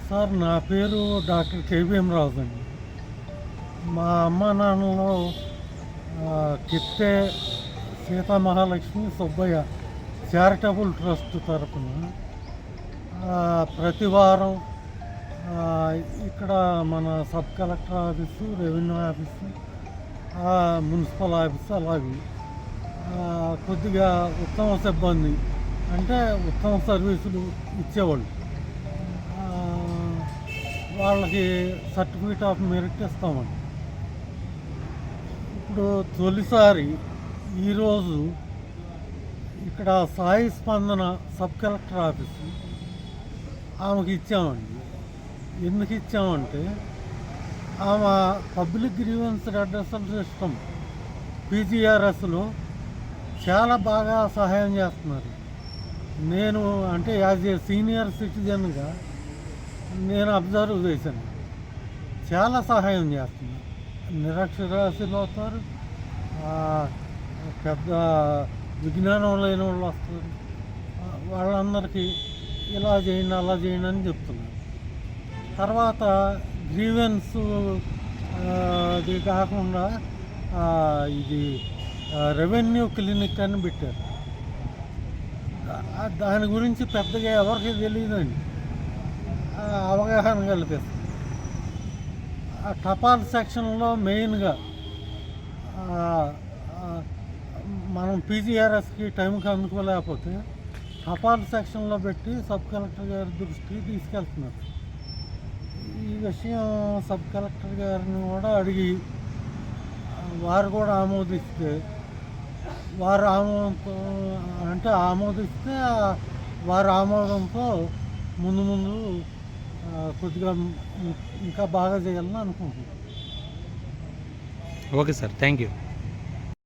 Sir నా పేరు doctor KVM రాజు అండి. మా అమ్మ నాన్నలో కిత్తే సీతామహాలక్ష్మి సుబ్బయ్య చారిటబుల్ ట్రస్ట్ తరఫున ప్రతి వారం ఇక్కడ మన sub collector office, revenue office, municipal office అలాగే కొద్దిగా ఉత్తమ సిబ్బంది అంటే ఉత్తమ సర్వీసులు ఇచ్చేవాళ్ళు. వాళ్ళకి సర్టిఫికేట్ ఆఫ్ మెరిట్ ఇస్తామండి. ఇప్పుడు తొలిసారి ఈరోజు ఇక్కడ సాయి స్పందన సబ్ కలెక్టర్ ఆఫీసు ఆమెకి ఇచ్చామండి. ఎందుకు ఇచ్చామంటే ఆమె పబ్లిక్ గ్రీవెన్స్ రెడ్రెసల్ సిస్టమ్ పీజీఆర్ఎస్లో చాలా బాగా సహాయం చేస్తున్నారు. నేను అంటే యాజ్ ఏ సీనియర్ సిటిజన్గా నేను అబ్జర్వ్ చేశాను. చాలా సహాయం చేస్తున్నారు. నిరక్షరాస్యులు అవుతారు, పెద్ద విజ్ఞానం లేని వాళ్ళు వస్తారు. వాళ్ళందరికీ ఇలా చేయండి అలా చేయండి అని చెప్తున్నారు. తర్వాత గ్రీవెన్స్ ఇది కాకుండా ఇది రెవెన్యూ క్లినిక్ అని పెట్టారు. దాని గురించి పెద్దగా ఎవరికి తెలియదండి. అవగాహన కల్పిస్తుంది. ఆ టపాల్ సెక్షన్లో మెయిన్గా మనం పీజీఆర్ఎస్కి టైంకి అందుకోలేకపోతే టపాల్ సెక్షన్లో పెట్టి సబ్ కలెక్టర్ గారి దృష్టికి తీసుకెళ్తున్నారు. ఈ విషయం సబ్ కలెక్టర్ గారిని కూడా అడిగి వారు కూడా ఆమోదిస్తే వారు ఆమోదిస్తే వారి ఆమోదంతో ముందు కొద్దిగా ఇంకా బాగా చేయాలని అనుకుంటున్నాను. Okay sir, thank you.